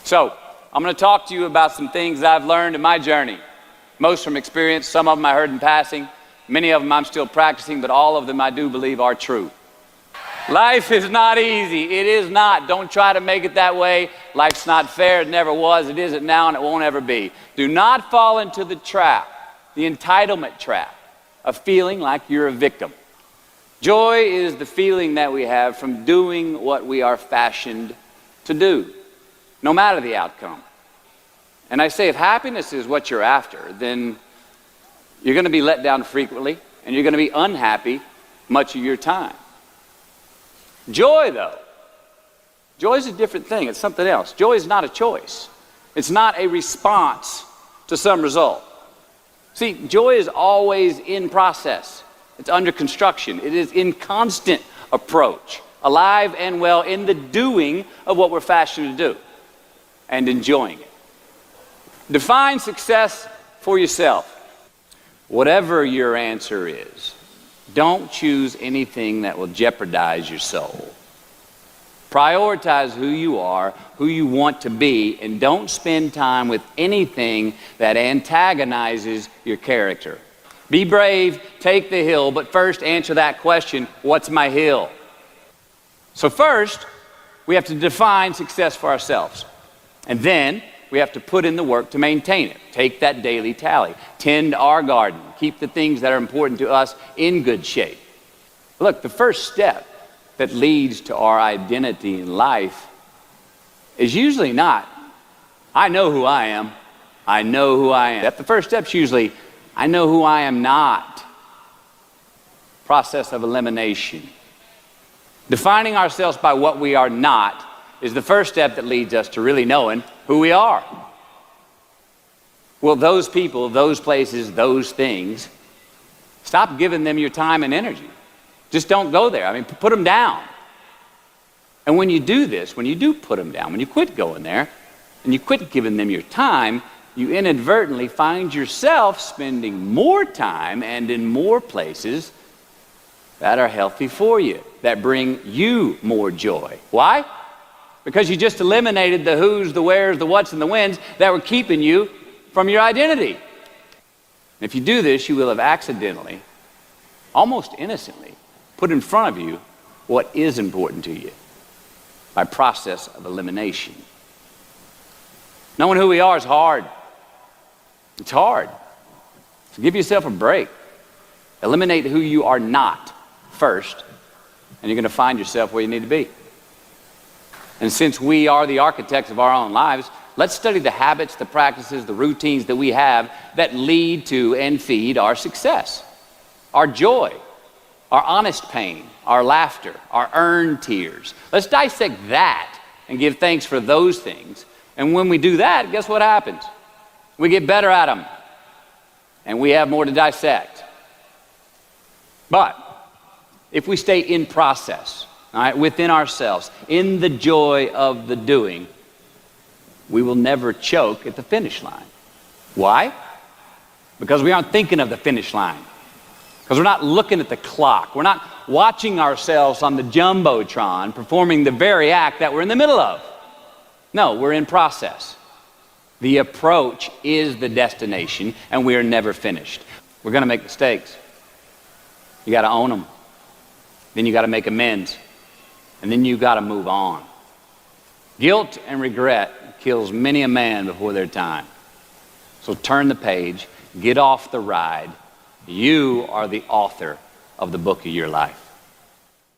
So, I'm going to talk to you about some things I've learned in my journey. Most from experience, some of them I heard in passing, many of them I'm still practicing, but all of them I do believe are true. Life is not easy. It is not. Don't try to make it that way. Life's not fair. It never was. It isn't now, and it won't ever be. Do not fall into the trap, the entitlement trap, of feeling like you're a victim. Joy is the feeling that we have from doing what we are fashioned to do, no matter the outcome. And I say, if happiness is what you're after, then you're going to be let down frequently, and you're going to be unhappy much of your time. Joy, though, joy is a different thing. It's something else. Joy is not a choice. It's not a response to some result. See, joy is always in process. It's under construction. It is in constant approach, alive and well in the doing of what we're fashioned to do and enjoying it. Define success for yourself. Whatever your answer is, don't choose anything that will jeopardize your soul. Prioritize who you are, who you want to be, and don't spend time with anything that antagonizes your character. Be brave, take the hill, but first answer that question, what's my hill? So first, we have to define success for ourselves. And then, we have to put in the work to maintain it. Take that daily tally. Tend our garden. Keep the things that are important to us in good shape. Look, the first step that leads to our identity in life is usually not, I know who I am. I know who I am. That's the first step's usually, I know who I am not. Process of elimination. Defining ourselves by what we are not is the first step that leads us to really knowing who we are. Well, those people, those places, those things, stop giving them your time and energy. Just don't go there. I mean, put them down. And when you do this, when you do put them down, when you quit going there, and you quit giving them your time, you inadvertently find yourself spending more time and in more places that are healthy for you, that bring you more joy. Why? Because you just eliminated the who's, the where's, the what's, and the when's that were keeping you from your identity. And if you do this, you will have accidentally, almost innocently, put in front of you what is important to you by process of elimination. Knowing who we are is hard. It's hard. So give yourself a break. Eliminate who you are not first, and you're going to find yourself where you need to be. And since we are the architects of our own lives, let's study the habits, the practices, the routines that we have that lead to and feed our success, our joy, our honest pain, our laughter, our earned tears. Let's dissect that and give thanks for those things. And when we do that, guess what happens? We get better at them, and we have more to dissect. But if we stay in process, all right, within ourselves, in the joy of the doing, we will never choke at the finish line. Why? Because we aren't thinking of the finish line. Because we're not looking at the clock. We're not watching ourselves on the Jumbotron performing the very act that we're in the middle of. No, we're in process. The approach is the destination, and we are never finished. We're going to make mistakes. You got to own them. Then you got to make amends. And then you got to move on. Guilt and regret kills many a man before their time. So turn the page, get off the ride. You are the author of the book of your life.